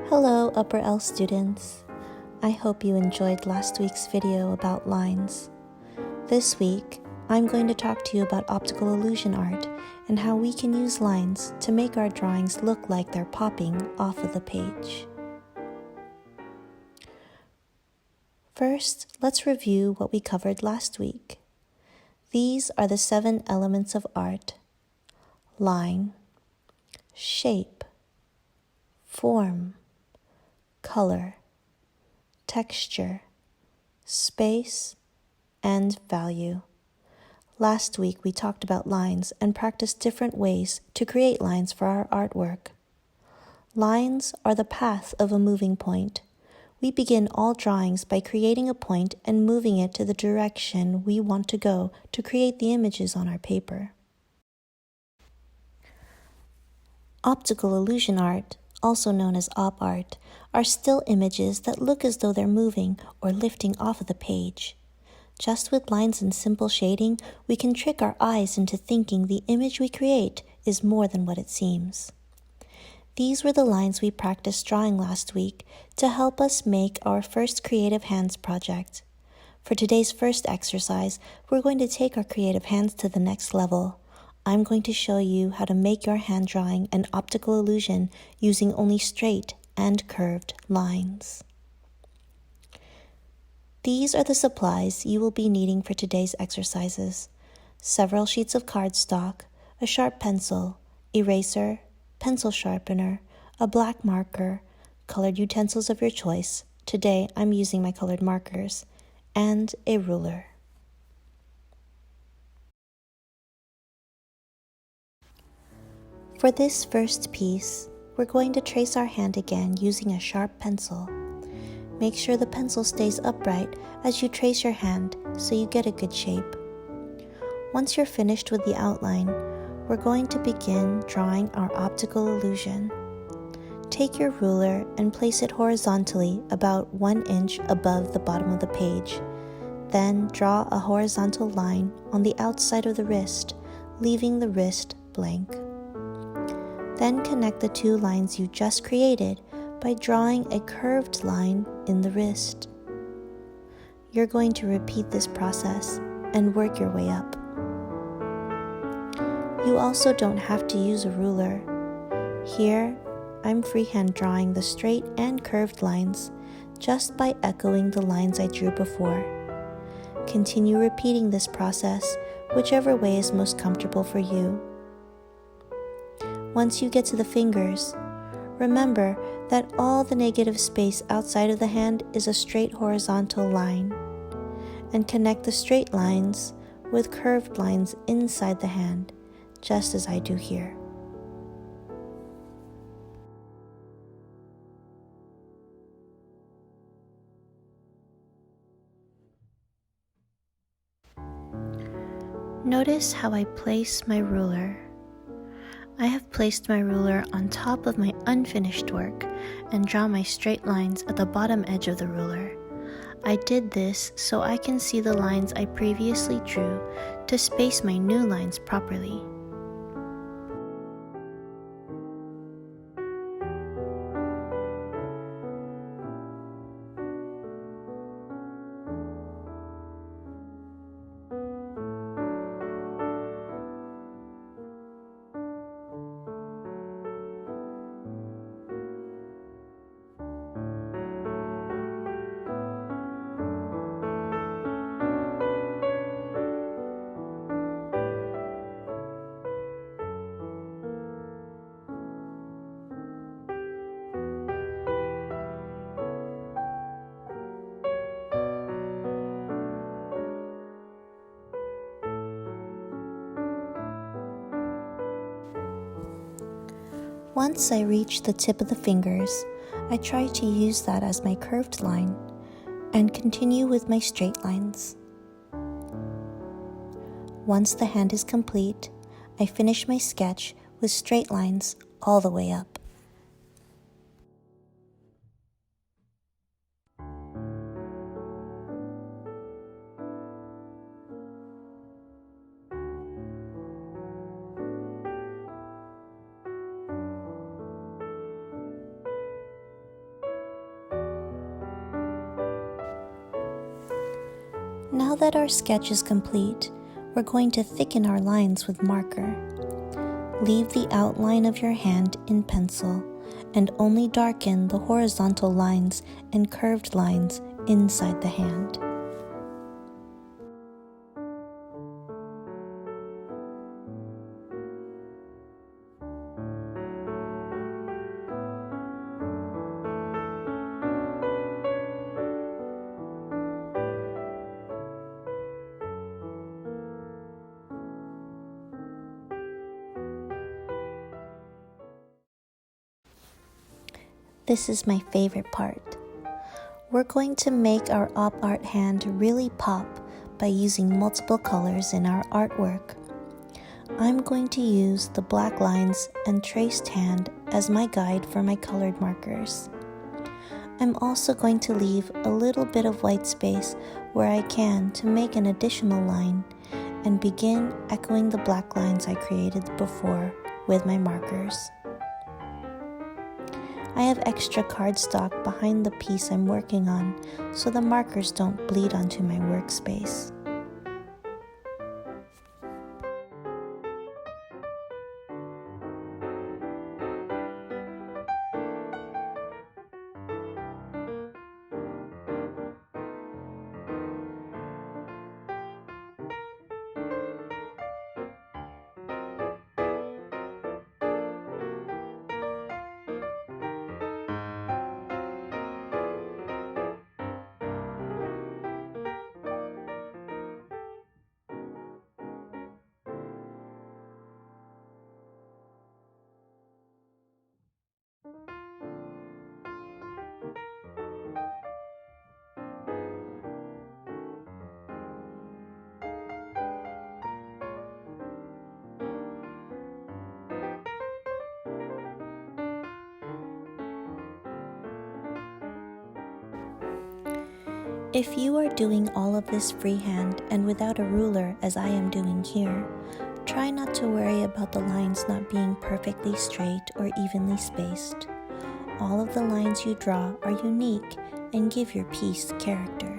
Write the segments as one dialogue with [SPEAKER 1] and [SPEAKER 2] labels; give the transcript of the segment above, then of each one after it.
[SPEAKER 1] Hello, Upper L students. I hope you enjoyed last week's video about lines. This week, I'm going to talk to you about optical illusion art and how we can use lines to make our drawings look like they're popping off of the page. First, let's review what we covered last week. These are the 7 elements of art: line, shape, form, color, texture, space, and value. Last week we talked about lines and practiced different ways to create lines for our artwork. Lines are the path of a moving point. We begin all drawings by creating a point and moving it to the direction we want to go to create the images on our paper. Optical illusion art, also known as op art, are still images that look as though they're moving or lifting off of the page. Just with lines and simple shading, we can trick our eyes into thinking the image we create is more than what it seems. These were the lines we practiced drawing last week to help us make our first creative hands project. For today's first exercise, we're going to take our creative hands to the next level. I'm going to show you how to make your hand drawing an optical illusion using only straight and curved lines. These are the supplies you will be needing for today's exercises: several sheets of cardstock, a sharp pencil, eraser, pencil sharpener, a black marker, colored utensils of your choice. Today I'm using my colored markers, and a ruler. For this first piece, we're going to trace our hand again using a sharp pencil. Make sure the pencil stays upright as you trace your hand so you get a good shape. Once you're finished with the outline, we're going to begin drawing our optical illusion. Take your ruler and place it horizontally about 1 inch above the bottom of the page. Then draw a horizontal line on the outside of the wrist, leaving the wrist blank. Then connect the 2 lines you just created by drawing a curved line in the wrist. You're going to repeat this process and work your way up. You also don't have to use a ruler. Here, I'm freehand drawing the straight and curved lines just by echoing the lines I drew before. Continue repeating this process, whichever way is most comfortable for you. Once you get to the fingers, remember that all the negative space outside of the hand is a straight horizontal line, and connect the straight lines with curved lines inside the hand, just as I do here. Notice how I place my ruler. I have placed my ruler on top of my unfinished work and draw my straight lines at the bottom edge of the ruler. I did this so I can see the lines I previously drew to space my new lines properly. Once I reach the tip of the fingers, I try to use that as my curved line and continue with my straight lines. Once the hand is complete, I finish my sketch with straight lines all the way up. that our sketch is complete, we're going to thicken our lines with marker. Leave the outline of your hand in pencil and only darken the horizontal lines and curved lines inside the hand. This is my favorite part. We're going to make our op art hand really pop by using multiple colors in our artwork. I'm going to use the black lines and traced hand as my guide for my colored markers. I'm also going to leave a little bit of white space where I can to make an additional line and begin echoing the black lines I created before with my markers. I have extra cardstock behind the piece I'm working on so the markers don't bleed onto my workspace. If you are doing all of this freehand and without a ruler as I am doing here, try not to worry about the lines not being perfectly straight or evenly spaced. All of the lines you draw are unique and give your piece character.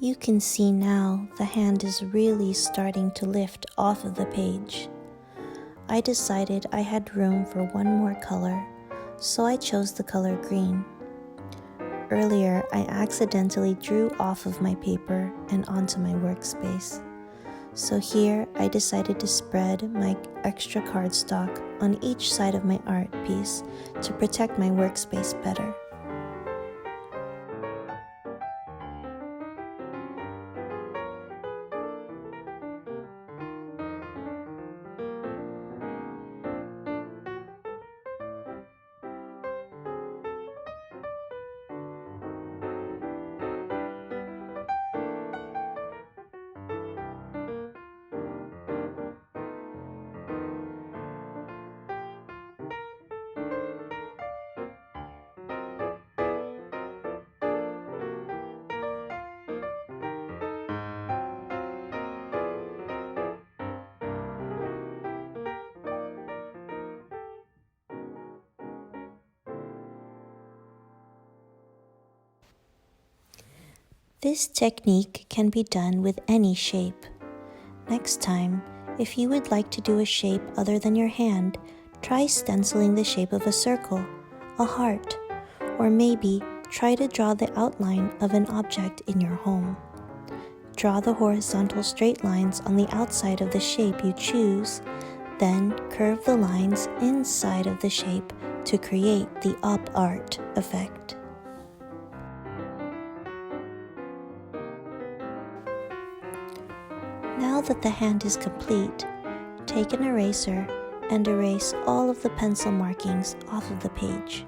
[SPEAKER 1] You can see now the hand is really starting to lift off of the page. I decided I had room for one more color, so I chose the color green. Earlier, I accidentally drew off of my paper and onto my workspace. So here, I decided to spread my extra cardstock on each side of my art piece to protect my workspace better. This technique can be done with any shape. Next time, if you would like to do a shape other than your hand, try stenciling the shape of a circle, a heart, or maybe try to draw the outline of an object in your home. Draw the horizontal straight lines on the outside of the shape you choose, then curve the lines inside of the shape to create the op art effect. Now that the hand is complete, take an eraser and erase all of the pencil markings off of the page.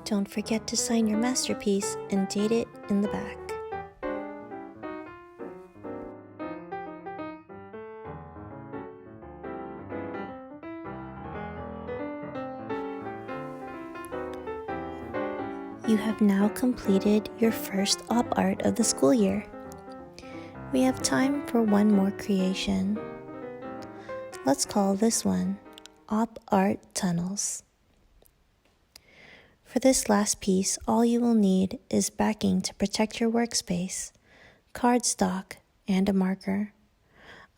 [SPEAKER 1] Don't forget to sign your masterpiece and date it in the back. You have now completed your first op art of the school year. We have time for one more creation. Let's call this one Op Art Tunnels. For this last piece, all you will need is backing to protect your workspace, cardstock, and a marker.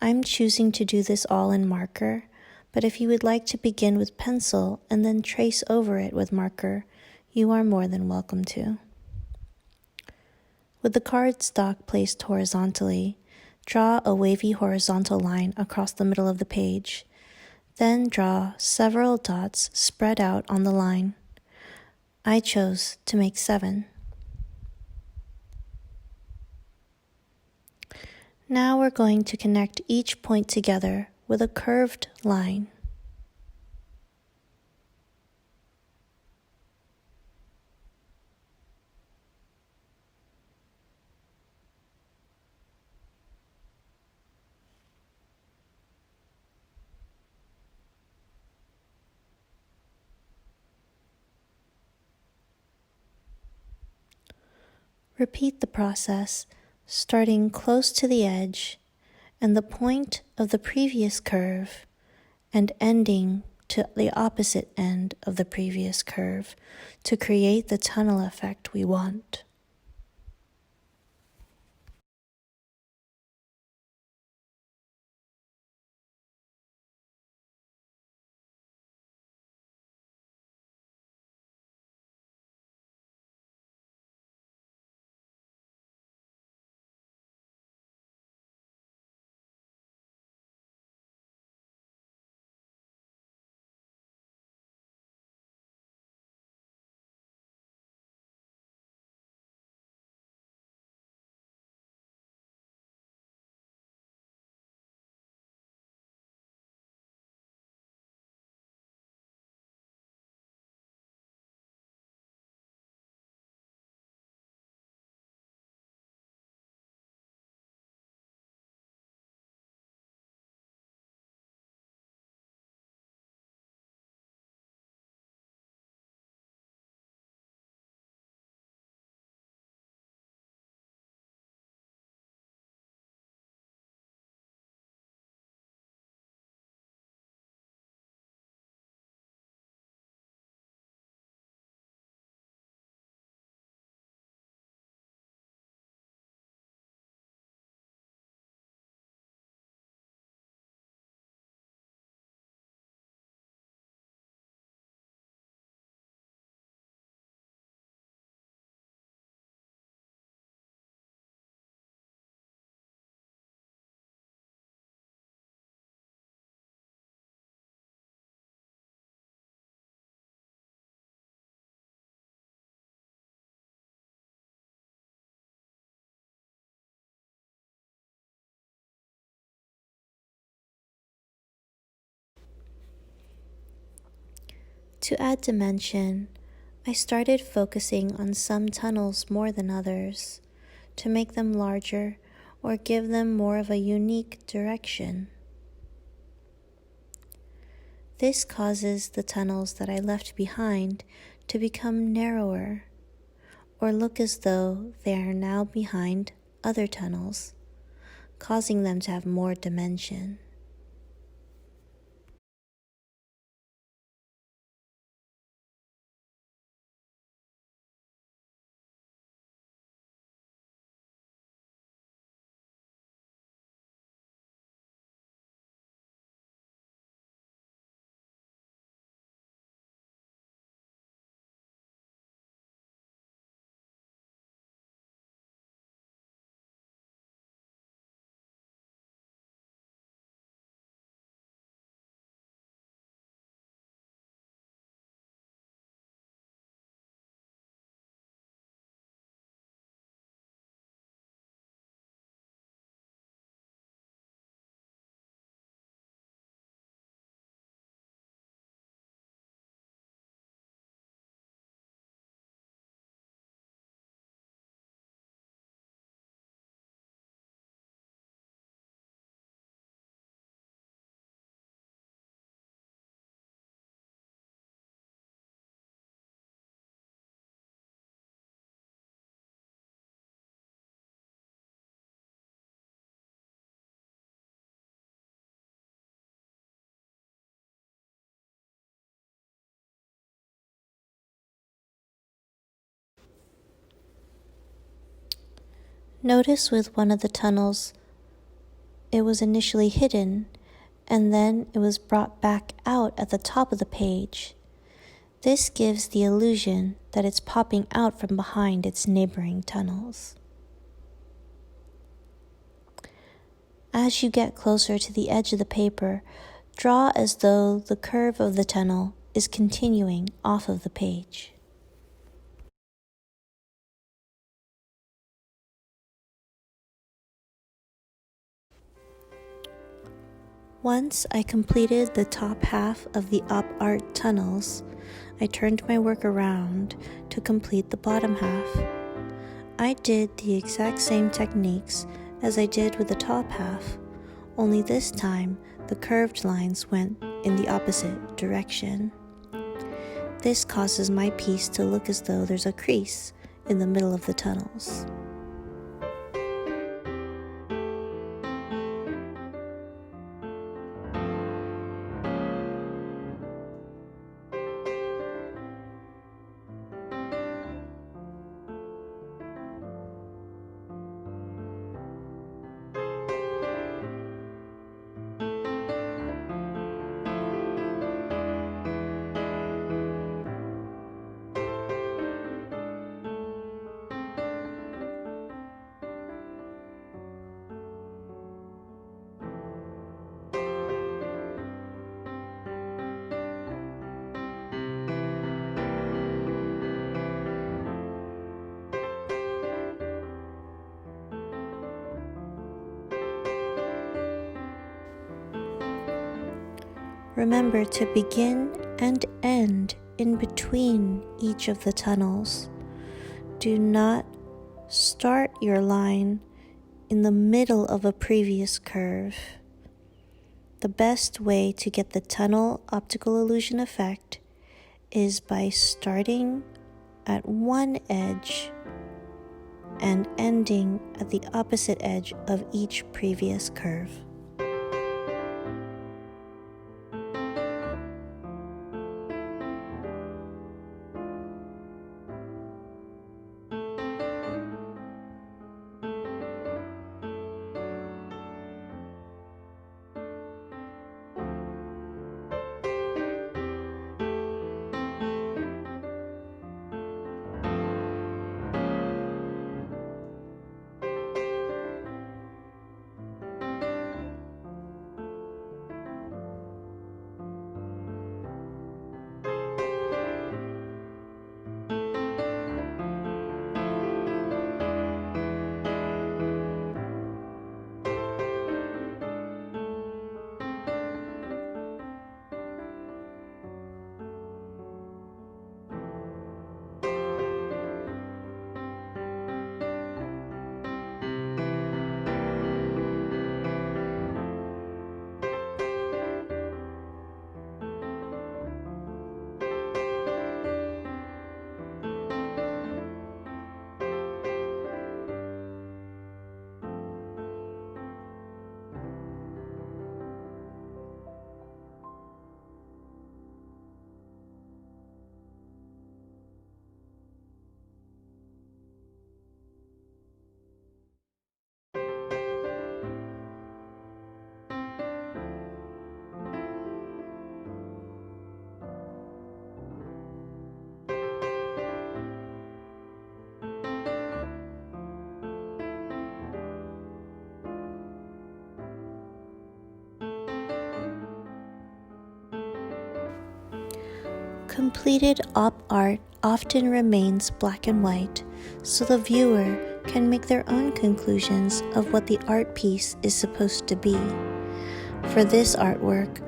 [SPEAKER 1] I'm choosing to do this all in marker, but if you would like to begin with pencil and then trace over it with marker, you are more than welcome to. With the cardstock placed horizontally, draw a wavy horizontal line across the middle of the page. Then draw several dots spread out on the line. I chose to make 7. Now we're going to connect each point together with a curved line. Repeat the process, starting close to the edge and the point of the previous curve and ending to the opposite end of the previous curve to create the tunnel effect we want. To add dimension, I started focusing on some tunnels more than others, to make them larger or give them more of a unique direction. This causes the tunnels that I left behind to become narrower, or look as though they are now behind other tunnels, causing them to have more dimension. Notice with one of the tunnels, it was initially hidden, and then it was brought back out at the top of the page. This gives the illusion that it's popping out from behind its neighboring tunnels. As you get closer to the edge of the paper, draw as though the curve of the tunnel is continuing off of the page. Once I completed the top half of the op art tunnels, I turned my work around to complete the bottom half. I did the exact same techniques as I did with the top half, only this time the curved lines went in the opposite direction. This causes my piece to look as though there's a crease in the middle of the tunnels. Remember to begin and end in between each of the tunnels. Do not start your line in the middle of a previous curve. The best way to get the tunnel optical illusion effect is by starting at one edge and ending at the opposite edge of each previous curve. Completed op art often remains black and white, so the viewer can make their own conclusions of what the art piece is supposed to be. For this artwork,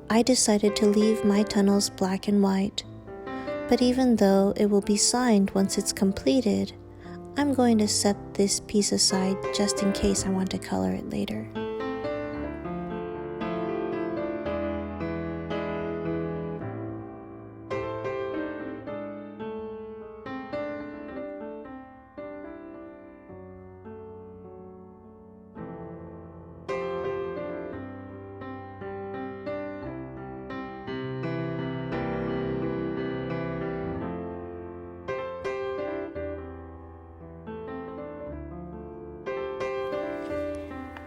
[SPEAKER 1] I decided to leave my tunnels black and white, but even though it will be signed once it's completed, I'm going to set this piece aside just in case I want to color it later.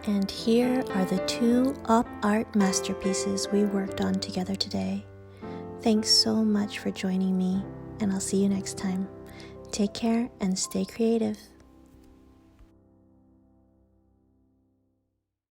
[SPEAKER 1] And here are the 2 op art masterpieces we worked on together today. Thanks so much for joining me, and I'll see you next time. Take care and stay creative.